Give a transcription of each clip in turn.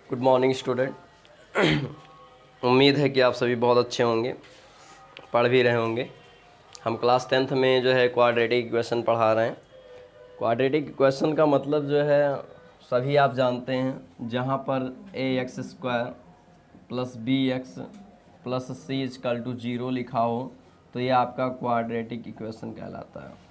Good morning student. उम्मीद है कि आप सभी बहुत अच्छे होंगे, पढ़ भी रहे होंगे। हम क्लास 10th में जो है क्वाड्रेटिक इक्वेशन पढ़ा रहे हैं। क्वाड्रेटिक इक्वेशन का मतलब जो है सभी आप जानते हैं, जहाँ पर ax² plus bx plus c=0 लिखा हो तो ये आपका क्वाड्रेटिक इक्वेशन कहलाता है।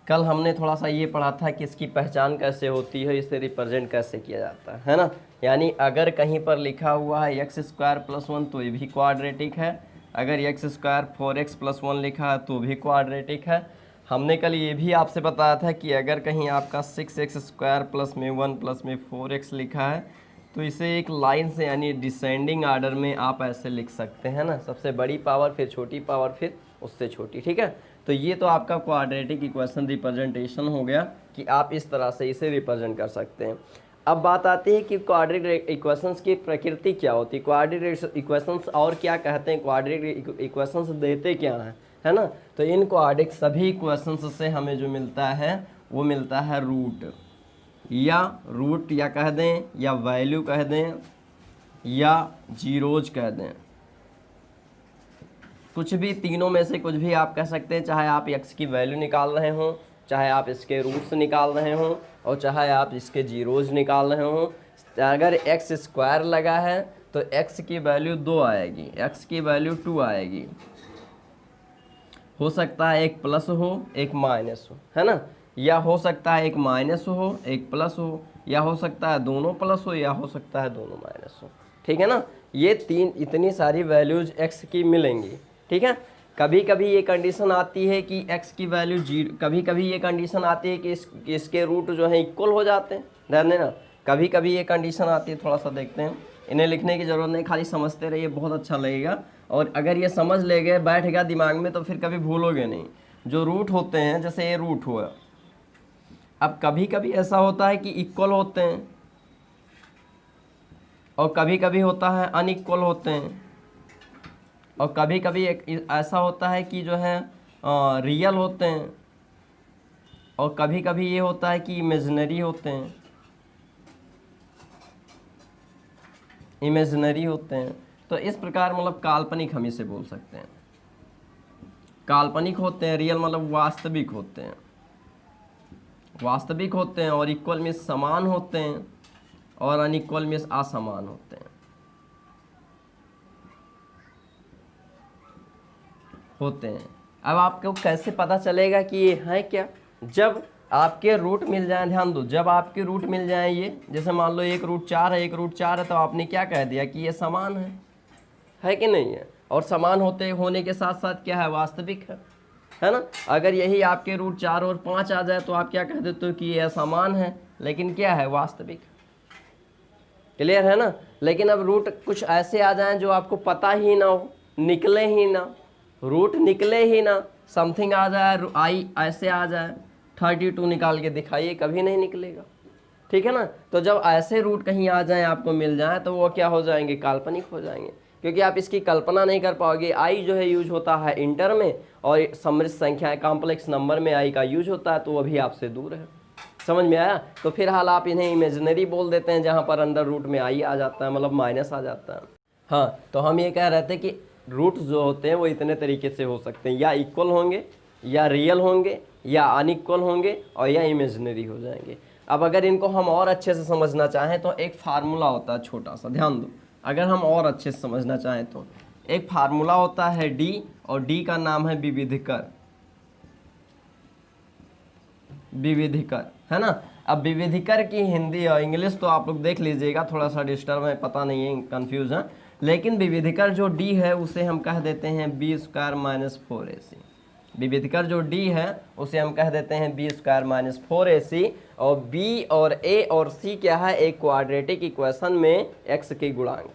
कल हमने थोड़ा सा ये पढ़ा था कि इसकी पहचान कैसे होती है, इसे रिप्रेजेंट कैसे किया जाता है ना। यानी अगर कहीं पर लिखा हुआ है x² + 1 तो ये भी क्वाड्रेटिक है, अगर x² 4x + 1 लिखा है तो भी क्वाड्रेटिक है। हमने कल ये भी आपसे बताया था कि अगर कहीं आपका 6x² + 1 + 4x लिखा है तो इसे एक लाइन से यानी डिसेंडिंग आर्डर में आप ऐसे लिख सकते हैं ना, सबसे बड़ी पावर फिर छोटी पावर फिर उससे छोटी, ठीक है। तो ये तो आपका क्वाड्रेटिक इक्वेशन रिप्रेजेंटेशन हो गया कि आप इस तरह से इसे रिप्रेजेंट कर सकते हैं। अब बात आती है कि क्वाड्रेटिक इक्वेशंस की प्रकृति क्या होती है, क्वाड्रेटिक इक्वेशंस और क्या कहते हैं, क्वाड्रेटिक इक्वेशंस देते क्या हैं, है ना। तो इन क्वाड्रेटिक सभी इक्वेशंस से हमें जो मिलता है वो मिलता है रूट या कह दें या वैल्यू कह दें या जीरोज कह दें, कुछ भी तीनों में से कुछ भी आप कह सकते हैं। चाहे आप x की वैल्यू निकाल रहे हों, चाहे आप इसके रूट्स निकाल रहे हों और चाहे आप इसके जीरोज निकाल रहे हों। अगर x² लगा है तो x की वैल्यू 2 आएगी, x की वैल्यू 2 आएगी। हो सकता है एक प्लस हो एक माइनस हो, है ना, या हो सकता है एक माइनस हो एक प्लस हो, या हो सकता है दोनों प्लस हो या हो सकता है दोनों माइनस हो, ठीक है ना। ये इतनी सारी वैल्यूज x की मिलेंगी, ठीक है। कभी कभी ये कंडीशन आती है कि x की वैल्यू 0, कभी कभी ये कंडीशन आती है कि इसके रूट जो है इक्वल हो जाते हैं, ध्यान देना। कभी कभी ये कंडीशन आती है, थोड़ा सा देखते हैं, इन्हें लिखने की ज़रूरत नहीं, खाली समझते रहिए, बहुत अच्छा लगेगा। और अगर ये समझ ले गए, बैठ गया दिमाग में, तो फिर कभी भूलोगे नहीं। जो रूट होते हैं, जैसे ये रूट हुआ, अब कभी कभी ऐसा होता है कि इक्वल होते हैं और कभी कभी होता है अनइक्वल होते हैं, और कभी कभी ऐसा होता है कि जो है रियल होते हैं, और कभी कभी ये होता है कि इमेजिनरी होते हैं, तो इस प्रकार मतलब काल्पनिक हम इसे बोल सकते हैं। काल्पनिक होते हैं, रियल मतलब वास्तविक होते हैं, और इक्वल में समान होते हैं, और अनइक्वल में असमान होते हैं। अब आपको कैसे पता चलेगा कि ये है क्या, जब आपके रूट मिल जाए, ध्यान दो, जब आपके रूट मिल जाए, ये जैसे मान लो एक रूट 4 है, एक रूट 4 है, तो आपने क्या कह दिया कि ये समान है कि नहीं है। और समान होने के साथ साथ क्या है, वास्तविक है ना। अगर यही आपके रूट 4 और 5 आ जाए तो आप क्या कह देते हो कि ये असमान है, लेकिन क्या है, वास्तविक। क्लियर है ना। लेकिन अब रूट कुछ ऐसे आ जाएं जो आपको पता ही ना हो, निकले ही ना, रूट निकले ही ना, समथिंग आ जाए, आई ऐसे आ जाए, 32 निकाल के दिखाइए, कभी नहीं निकलेगा, ठीक है ना। तो जब ऐसे रूट कहीं आ जाएं, आपको मिल जाए, तो वो क्या हो जाएंगे, काल्पनिक हो जाएंगे, क्योंकि आप इसकी कल्पना नहीं कर पाओगे। आई जो है यूज होता है इंटर में, और समृद्ध संख्याएं कॉम्प्लेक्स नंबर में आई का यूज होता है, तो वो भी आपसे दूर है। समझ में आया। तो फिलहाल आप इन्हें इमेजिनरी बोल देते हैं, जहाँ पर अंडर रूट में आई आ जाता है, मतलब माइनस आ जाता है। हाँ, तो हम ये कह रहे थे कि रूट जो होते हैं वो इतने तरीके से हो सकते हैं, या इक्वल होंगे, या रियल होंगे, या अनइक्वल होंगे, और या इमेजिनरी हो जाएंगे। अब अगर इनको हम और अच्छे से समझना चाहें तो एक फार्मूला होता है छोटा सा, ध्यान दो। अगर हम और अच्छे से समझना चाहें तो एक फार्मूला होता है डी, और डी का नाम है विविधीकर, है ना। अब विविधीकर की हिंदी और इंग्लिश तो आप लोग देख लीजिएगा, थोड़ा सा डिस्टर्ब है, पता नहीं है, कंफ्यूज है। लेकिन विविधीकर जो डी है उसे हम कह देते हैं b² - 4ac। विविधीकर जो डी है उसे हम कह देते हैं b² - 4ac। और b और a और c क्या है, एक क्वाड्रेटिक इक्वेशन में x के गुणांक।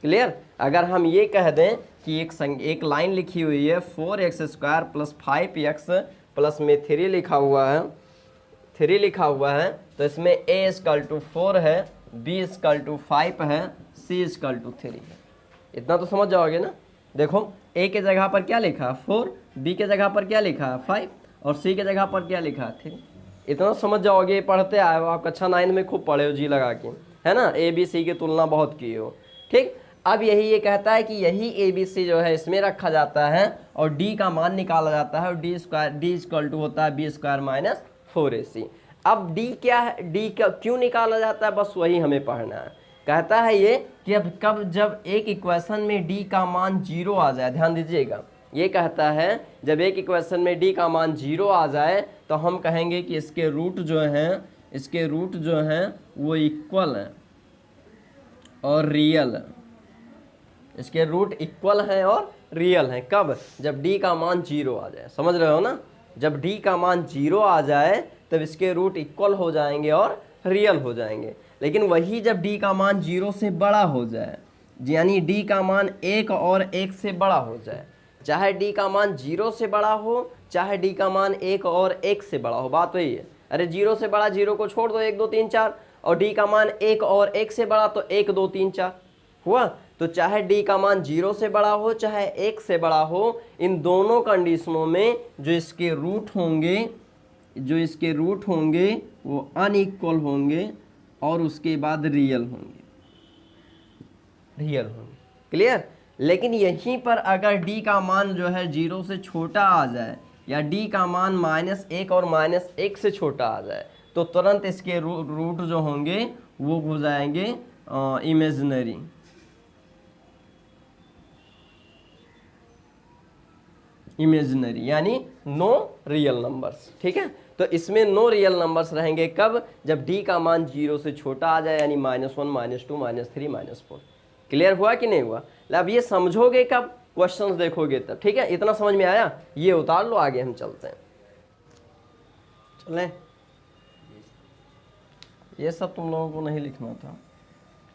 क्लियर। अगर हम ये कह दें कि एक लाइन लिखी हुई है 4x² + 5x प्लस में 3 लिखा हुआ है, तो इसमें a 4 है, b 5 है, c 3 है। इतना तो समझ जाओगे ना। देखो a के जगह पर क्या लिखा है 4, b के जगह पर क्या लिखा है 5, और c के जगह पर क्या लिखा है 3। इतना समझ जाओगे, पढ़ते आए हो आप, कक्षा 9 में खूब पढ़े हो जी लगा के, है ना, ए बी सी की तुलना बहुत की हो। ठीक, अब यही ये कहता है कि यही ए बी सी जो है इसमें रखा जाता है और डी का मान निकाला जाता है, और d square d equal to होता है बी स्क्वायर माइनस 4ac। अब डी क्या है, डी का क्यों निकाला जाता है, बस वही हमें पढ़ना है। कहता है ये कि अब कब जब एक इक्वेशन में डी का मान 0 आ जाए, ध्यान दीजिएगा, ये कहता है जब एक इक्वेशन में डी का मान 0 आ जाए तो हम कहेंगे कि इसके रूट जो हैं वो इक्वल हैं और रियल है। इसके रूट इक्वल हैं और रियल हैं। कब? जब डी का मान 0 आ जाए, समझ रहे हो ना, जब डी का मान 0 आ जाए तब इसके रूट इक्वल हो जाएंगे और रियल हो जाएंगे। लेकिन वही जब डी का मान 0 से बड़ा हो जाए, यानी डी का मान 1 और 1 से बड़ा हो जाए, चाहे डी का मान 0 से बड़ा हो, चाहे डी का मान 1 और 1 से बड़ा हो, बात वही है। अरे 0 से बड़ा 0 को छोड़ दो, 1 2 3 4, और डी का मान 1 और 1 से बड़ा तो 1 2 3 4 हुआ। तो चाहे डी का मान 0 से बड़ा हो चाहे 1 से बड़ा हो, इन दोनों कंडीशनों में जो इसके रूट होंगे वो अनइक्वल होंगे और उसके बाद रियल होंगे। क्लियर? लेकिन यहीं पर अगर डी का मान जो है 0 से छोटा आ जाए या डी का मान -1 और -1 से छोटा आ जाए तो तुरंत इसके रूट जो होंगे वो हो जाएंगे इमेजिनरी। यानी नो रियल नंबर्स। ठीक है, तो इसमें नो रियल नंबर्स रहेंगे कब? जब डी का मान 0 से छोटा आ जाए, यानी -1 -2 -3 -4। क्लियर हुआ कि नहीं हुआ? अब ये समझोगे कब? क्वेश्चंस देखोगे तब। ठीक है, इतना समझ में आया? ये उतार लो, आगे हम चलते हैं। चलें, ये सब तुम लोगों को नहीं लिखना था,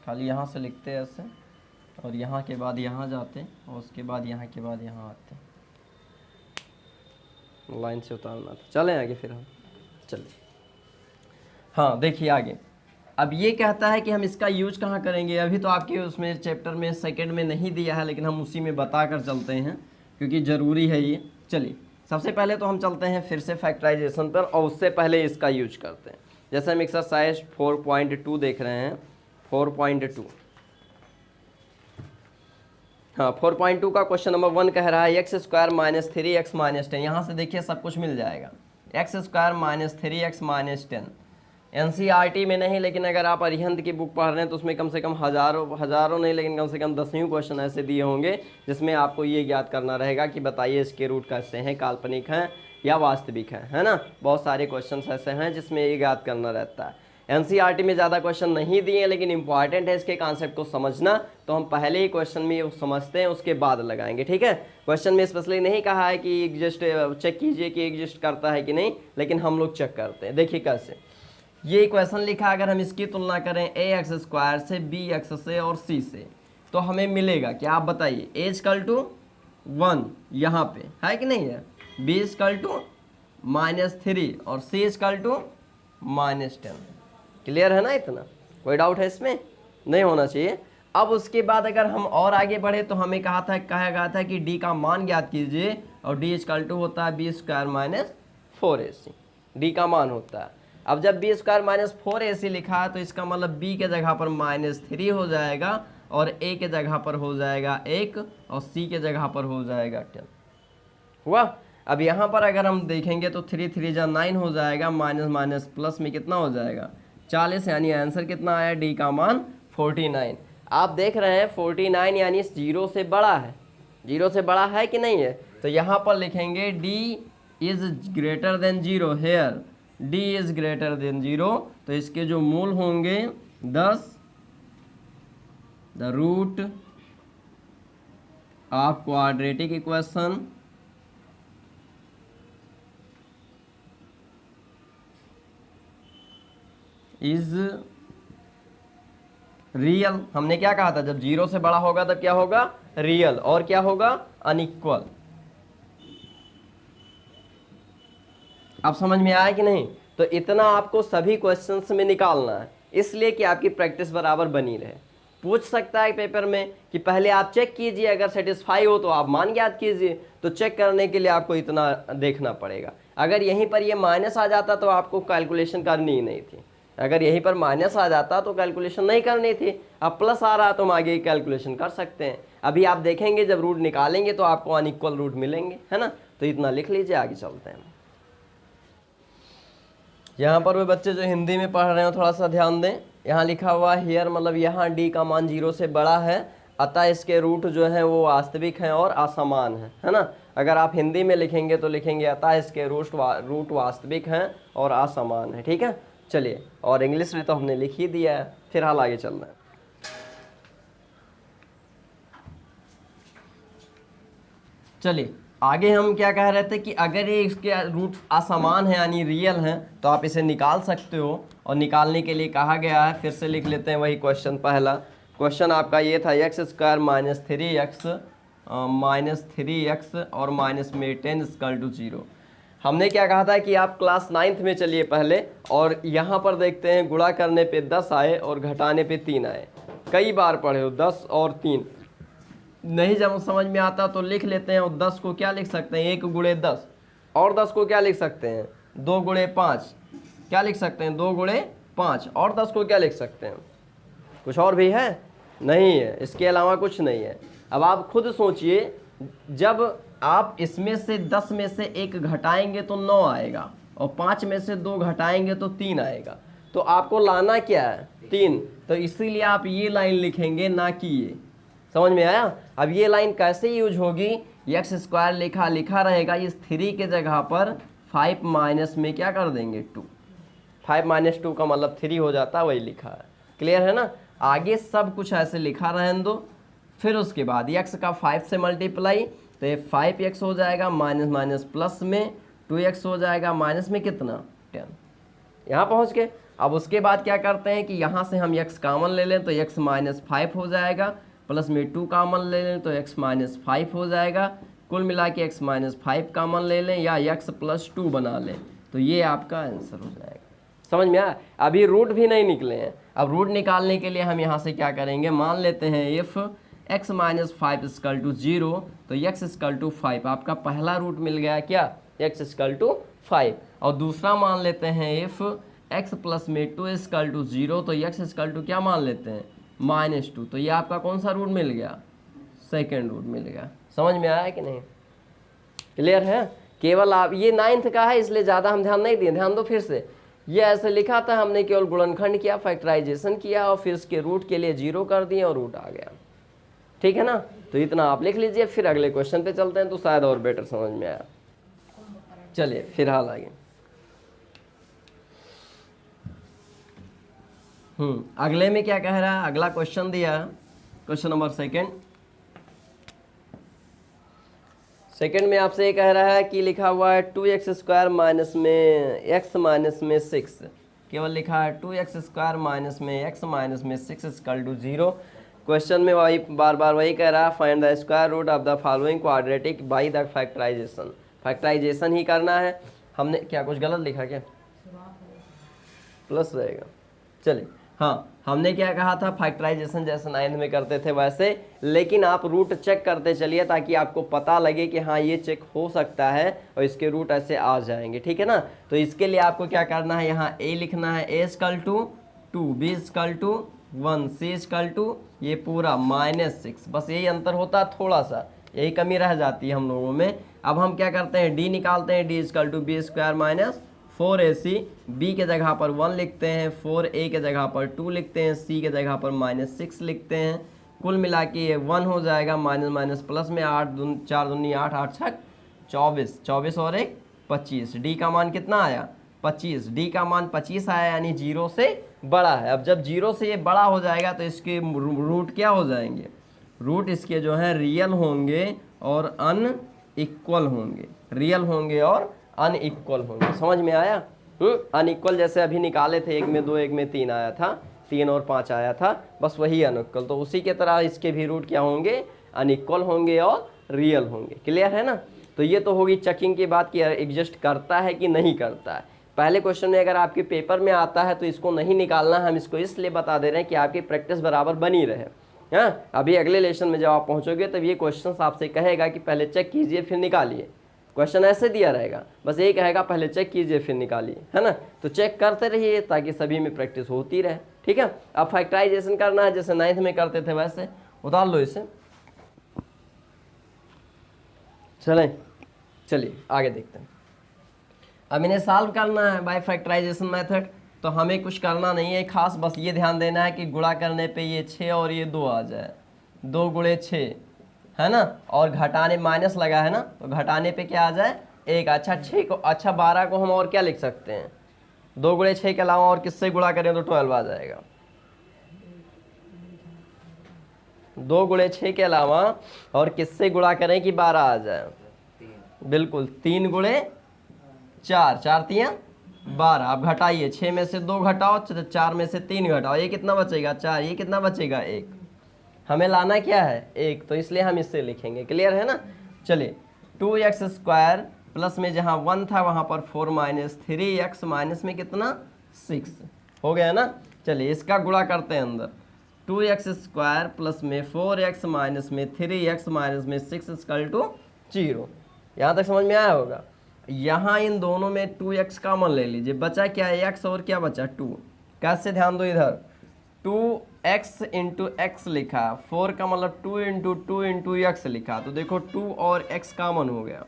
खाली यहाँ से लिखते ऐसे और यहाँ के बाद यहाँ जाते और उसके बाद यहाँ के बाद यहाँ आते, लाइन से उतारना था। चलें आगे फिर हम, चलिए। हाँ देखिए आगे, अब ये कहता है कि हम इसका यूज कहाँ करेंगे। अभी तो आपके उसमें चैप्टर में सेकंड में नहीं दिया है, लेकिन हम उसी में बता कर चलते हैं क्योंकि ज़रूरी है ये। चलिए, सबसे पहले तो हम चलते हैं फिर से फैक्टराइजेशन पर, और उससे पहले इसका यूज करते हैं। जैसे हम एक्सरसाइज 4.2 देख रहे हैं, 4.2। हाँ, 4.2 का क्वेश्चन नंबर 1 कह रहा है x² - 3x - 10। यहाँ से देखिए सब कुछ मिल जाएगा। x² - 3x - 10 NCERT में नहीं, लेकिन अगर आप अरिहंत की बुक पढ़ रहे हैं तो उसमें कम से कम हज़ारों नहीं, लेकिन कम से कम 10वीं क्वेश्चन ऐसे दिए होंगे जिसमें आपको ये ज्ञात करना रहेगा कि बताइए इसके रूट कैसे हैं, काल्पनिक हैं या वास्तविक है ना। बहुत सारे क्वेश्चन ऐसे हैं जिसमें ये ज्ञात करना रहता है। NCERT में ज़्यादा क्वेश्चन नहीं दिए, लेकिन इंपॉर्टेंट है इसके कॉन्सेप्ट को समझना, तो हम पहले ही क्वेश्चन में समझते हैं, उसके बाद लगाएंगे। ठीक है, क्वेश्चन में स्पेशली नहीं कहा है कि एग्जिस्ट चेक कीजिए कि एग्जिस्ट करता है कि नहीं, लेकिन हम लोग चेक करते हैं। देखिए कैसे ये इक्वेशन लिखा, अगर हम इसकी तुलना करें ax² से, bx से और c से, तो हमें मिलेगा क्या? आप बताइए। a = 1 यहाँ पे है कि नहीं है, b = -3 और c = -10। क्लियर है ना? इतना कोई डाउट है इसमें? नहीं होना चाहिए। अब उसके बाद अगर हम और आगे बढ़े तो हमें कहा गया था कि d का मान ज्ञात कीजिए, और d = होता है b² - 4ac। d का मान होता है। अब जब b² - 4ac लिखा है तो इसका मतलब b के जगह पर -3 हो जाएगा और a के जगह पर हो जाएगा 1 और c के जगह पर हो जाएगा 10। हुआ? अब यहाँ पर अगर हम देखेंगे तो 3 3 जा 9 हो जाएगा, माइनस प्लस में कितना हो जाएगा 40, यानी आंसर कितना आया? डी का मान 49। आप देख रहे हैं 49 यानी 0 से बड़ा है। 0 से बड़ा है कि नहीं है? तो यहाँ पर लिखेंगे d is greater than 0। Here d is greater than 0, तो इसके जो मूल होंगे 10, the root of quadratic equation is real. हमने क्या कहा था? जब 0 से बड़ा होगा तब क्या होगा? रियल। और क्या होगा? अनइक्वल। अब समझ में आया कि नहीं? तो इतना आपको सभी क्वेश्चंस में निकालना है, इसलिए कि आपकी प्रैक्टिस बराबर बनी रहे। पूछ सकता है पेपर में कि पहले आप चेक कीजिए, अगर सेटिस्फाई हो तो आप मान ज्ञात कीजिए। तो चेक करने के लिए आपको इतना देखना पड़ेगा। अगर यहीं पर ये माइनस आ जाता तो आपको कैलकुलेशन करनी ही नहीं थी। अगर यहीं पर माइनस आ जाता तो कैलकुलेशन नहीं करनी थी। अब प्लस आ रहा तो हम आगे कैलकुलेशन कर सकते हैं। अभी आप देखेंगे जब रूट निकालेंगे तो आपको अनइक्वल रूट मिलेंगे, है ना। तो इतना लिख लीजिए, आगे चलते हैं। यहाँ पर वे बच्चे जो हिंदी में पढ़ रहे हो थोड़ा सा ध्यान दें। यहाँ लिखा हुआ हियर मतलब यहाँ डी का मान 0 से बड़ा है, अतः इसके रूट जो है वो वास्तविक हैं और असमान है ना। अगर आप हिंदी में लिखेंगे तो लिखेंगे अतः इसके रूट वास्तविक हैं और असमान है, ठीक है। चलिए, और इंग्लिश में तो हमने लिख ही दिया है, फिर हाल आगे चलना है। चलिए आगे हम क्या कह रहे थे कि अगर ये इसके रूट असमान है यानी रियल हैं तो आप इसे निकाल सकते हो, और निकालने के लिए कहा गया है, फिर से लिख लेते हैं वही क्वेश्चन। पहला क्वेश्चन आपका ये था एक्स स्क्वायर माइनस 3x और माइनस में 10 = 0। हमने क्या कहा था कि आप क्लास 9th में चलिए पहले, और यहाँ पर देखते हैं गुणा करने पे 10 आए और घटाने पे 3 आए। कई बार पढ़े हो 10 और 3, नहीं जब समझ में आता तो लिख लेते हैं। और 10 को क्या लिख सकते हैं 1 × 10, और 10 को क्या लिख सकते हैं 2 × 5, क्या लिख सकते हैं 2 × 5, और 10 को क्या लिख सकते हैं, कुछ और भी है नहीं है, इसके अलावा कुछ नहीं है। अब आप खुद सोचिए, जब आप इसमें से 10 में से 1 घटाएंगे तो 9 आएगा, और 5 में से 2 घटाएंगे तो 3 आएगा। तो आपको लाना क्या है 3, तो इसीलिए आप ये लाइन लिखेंगे ना कि ये। समझ में आया। अब ये लाइन कैसे यूज होगी, एक्स स्क्वायर लिखा रहेगा, इस 3 के जगह पर 5 माइनस में क्या कर देंगे 2, 5 - 2 का मतलब 3 हो जाता है, वही लिखा है। क्लियर है ना। आगे सब कुछ ऐसे लिखा रहने दो। फिर उसके बाद x का 5 से मल्टीप्लाई, तो ये 5x हो जाएगा, माइनस माइनस प्लस में 2x हो जाएगा, माइनस में कितना 10। यहाँ पहुँच गए। अब उसके बाद क्या करते हैं कि यहाँ से हम x कॉमन ले लें तो x - 5 हो जाएगा, प्लस में 2 कॉमन ले लें तो x - 5 हो जाएगा। कुल मिला के x - 5 कॉमन ले लें या x + 2 बना लें, तो ये आपका आंसर हो जाएगा। समझ में आया। अभी रूट भी नहीं निकले हैं। अब रूट निकालने के लिए हम यहाँ से क्या करेंगे, मान लेते हैं इफ़ x - 5 = 0, तो x = 5। आपका पहला रूट मिल गया क्या, x = 5। और दूसरा मान लेते हैं इफ़ x + में 2 = 0, तो x = क्या मान लेते हैं -2। तो ये आपका कौन सा रूट मिल गया, सेकेंड रूट मिल गया। समझ में आया कि नहीं, क्लियर है। केवल आप ये 9th का है इसलिए ज़्यादा हम ध्यान नहीं दिए, ध्यान दो फिर से। ये ऐसे लिखा था, हमने केवल गुणनखंड किया, फैक्टराइजेशन किया और फिर इसके रूट के लिए 0 कर दिए और रूट आ गया। ठीक है ना। तो इतना आप लिख लीजिए, फिर अगले क्वेश्चन पे चलते हैं तो शायद और बेटर समझ में आया। चलिए फिलहाल आगे। अगले में क्या कह रहा है, अगला क्वेश्चन दिया, क्वेश्चन नंबर सेकंड में आपसे ये कह रहा है कि लिखा हुआ है 2x² माइनस में x माइनस में 6, केवल लिखा है 2x² माइनस में x माइनस में 6 = 0। क्वेश्चन में वही बार बार वही कह रहा है, find the square root of the following quadratic by the factorisation. Factorisation ही करना है। हमने क्या कुछ गलत लिखा क्या, प्लस रहेगा। चलिए हाँ, हमने क्या कहा था, फैक्टराइजेशन जैसे 9th में करते थे वैसे, लेकिन आप रूट चेक करते चलिए ताकि आपको पता लगे कि हाँ ये चेक हो सकता है और इसके रूट ऐसे आ जाएंगे। ठीक है ना। तो इसके लिए आपको क्या करना है, यहाँ a लिखना है, a = 2, b = 1, c = ये पूरा -6। बस यही अंतर होता है, थोड़ा सा यही कमी रह जाती है हम लोगों में। अब हम क्या करते हैं, d निकालते हैं, d = b² - 4ac, b के जगह पर 1 लिखते हैं, 4a के जगह पर 2 लिखते हैं, c के जगह पर -6 लिखते हैं। कुल मिला के ये 1 हो जाएगा, माइनस माइनस प्लस में 8 दूनी 4 दूनी 8, 8 6 24, 24 और 1 25। d का मान कितना आया 25, d का मान 25 आया यानी 0 से बड़ा है। अब जब 0 से ये बड़ा हो जाएगा तो इसके रूट क्या हो जाएंगे, रूट इसके जो है रियल होंगे और अनइक्वल होंगे, रियल होंगे और अनइक्वल होंगे। समझ में आया। अनइक्वल जैसे अभी निकाले थे, 1 में 2 1 में 3 आया था, 3 और 5 आया था, बस वही अनइक्वल। तो उसी के तरह इसके भी रूट क्या होंगे, अनइक्वल होंगे और रियल होंगे। क्लियर है ना। तो ये तो होगी चेकिंग की बात कि एग्जिस्ट करता है कि नहीं करता है। पहले क्वेश्चन में अगर आपके पेपर में आता है तो इसको नहीं निकालना, हम इसको इसलिए बता दे रहे हैं कि आपकी प्रैक्टिस बराबर बनी रहे। हाँ, अभी अगले लेसन में जब आप पहुँचोगे तब ये क्वेश्चन आपसे कहेगा कि पहले चेक कीजिए फिर निकालिए। क्वेश्चन ऐसे दिया रहेगा, बस एक रहेगा पहले चेक कीजिए फिर निकालिए, है ना। तो चेक करते रहिए ताकि सभी में प्रैक्टिस होती रहे, ठीक है। अब फैक्टराइजेशन करना है जैसे 9th में करते थे वैसे उतार लो इसे। चलिए आगे देखते हैं। अब इन्हें सॉल्व करना है बाय फैक्टराइजेशन मेथड। तो हमें कुछ करना नहीं है खास, बस ये ध्यान देना है कि गुणा करने पे ये 6 और ये 2 आ जाए, 2 गुणे 6, है ना। और घटाने माइनस लगा है ना, तो घटाने पे क्या आ जाए 1। अच्छा 6 को, अच्छा 12 को हम और क्या लिख सकते हैं, 2 गुणे 6 के अलावा और किससे गुणा करें तो 12 आ जाएगा। 2 गुणे 6 के अलावा और किससे गुणा करें कि 12 आ जाए, बिल्कुल 3 गुणे 4, 4 तियां 12। आप घटाइए, 6 में से 2 घटाओ, 4 में से 3 घटाओ, ये कितना बचेगा 4, ये कितना बचेगा 1। हमें लाना क्या है 1, तो इसलिए हम इससे लिखेंगे, क्लियर है ना। चलिए 2x² प्लस में जहाँ 1 था वहाँ पर 4 माइनस 3x माइनस में कितना 6 हो गया ना। चलिए इसका गुणा करते हैं अंदर, 2x² प्लस में 4x माइनस में 3x माइनस में 6 = 0। यहाँ तक समझ में आया होगा। यहाँ इन दोनों में 2x कॉमन ले लीजिए, बचा क्या है x और क्या बचा 2। कैसे, ध्यान दो इधर, 2x इंटू एक्स लिखा, 4 का मतलब 2 इंटू 2 इंटू एक्स लिखा, तो देखो 2 और x कॉमन हो गया,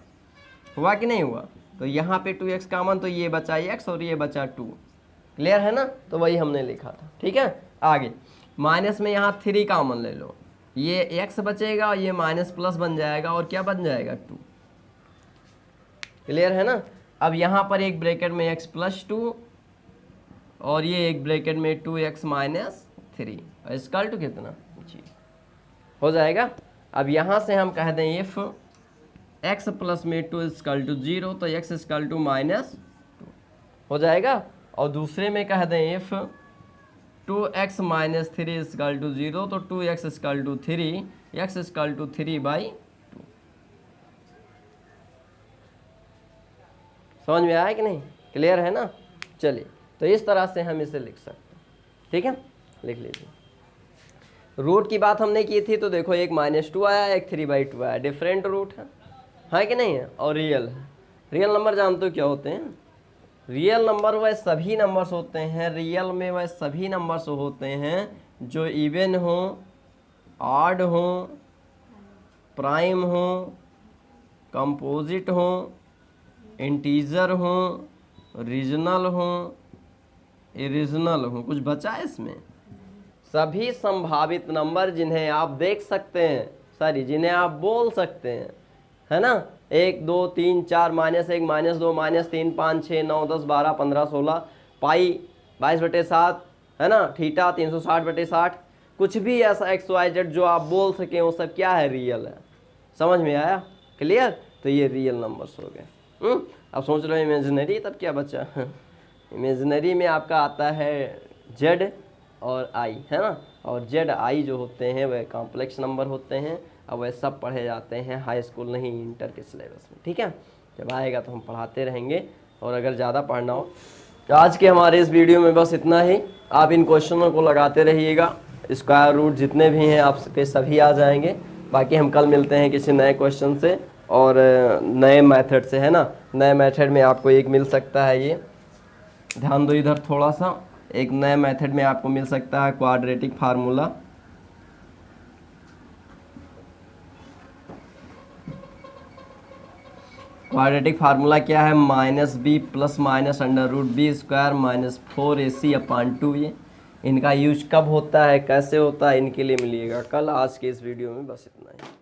हुआ कि नहीं हुआ। तो यहाँ पे 2x कॉमन, तो ये बचा x और ये बचा 2, क्लियर है ना। तो वही हमने लिखा था, ठीक है। आगे माइनस में यहाँ 3 कॉमन ले लो, ये x बचेगा और ये माइनस प्लस बन जाएगा और क्या बन जाएगा 2, क्लियर है ना। अब यहाँ पर एक ब्रैकेट में x + 2 और ये एक ब्रैकेट में 2x - 3 और इसका टू कितना जी हो जाएगा। अब यहाँ से हम कह दें इफ x प्लस में 2 = 0 तो x = -2 हो जाएगा। और दूसरे में कह दें इफ 2x - 3 = 0 तो 2x = 3, x = 3/2। समझ में आया कि नहीं, क्लियर है ना। चलिए तो इस तरह से हम इसे लिख सकते हैं, ठीक है, लिख लीजिए। रूट की बात हमने की थी, तो देखो एक -2 आया, एक 3/2 आया, डिफरेंट रूट है कि नहीं है, और रियल है। रियल नंबर जानते हो क्या होते हैं, रियल नंबर वह सभी नंबर्स होते हैं, रियल में वह सभी नंबर्स होते हैं जो इवन हो, ऑड हो, प्राइम हो, कंपोजिट हो, इंटीजर हो, रीजनल हो, इरिजनल हो। कुछ बचा है इसमें, सभी संभावित नंबर जिन्हें आप देख सकते हैं, सॉरी जिन्हें आप बोल सकते हैं, है ना। 1 2 3 4 -1 -2 -3 5 6 9 10 12 15 16, पाई 22/7, है ना, थीटा 360/60, कुछ भी ऐसा XYZ जो आप बोल सकें वो सब क्या है, रियल है। समझ में आया, क्लियर। तो ये रियल नंबर्स हो गए। अब सोच रहे हो इमेजिनरी, तब क्या बचा इमेजिनरी में आपका आता है Z और I, है ना। और Z I जो होते हैं वह कॉम्प्लेक्स नंबर होते हैं, अब वह सब पढ़े जाते हैं हाई स्कूल नहीं इंटर के सिलेबस में, ठीक है। जब आएगा तो हम पढ़ाते रहेंगे, और अगर ज़्यादा पढ़ना हो तो आज के हमारे इस वीडियो में बस इतना ही। आप इन क्वेश्चनों को लगाते रहिएगा, स्क्वायर रूट जितने भी हैं आप पे सभी आ जाएंगे। बाकी हम कल मिलते हैं किसी नए क्वेश्चन से और नए मेथड से, है ना। नए मेथड में आपको एक मिल सकता है, ये ध्यान दो इधर थोड़ा सा, एक नए मेथड में आपको मिल सकता है क्वाड्रेटिक फार्मूला। क्वाड्रेटिक फार्मूला क्या है, -b + -√b² - 4ac/2। ये इनका यूज कब होता है, कैसे होता है, इनके लिए मिलिएगा कल। आज के इस वीडियो में बस इतना ही।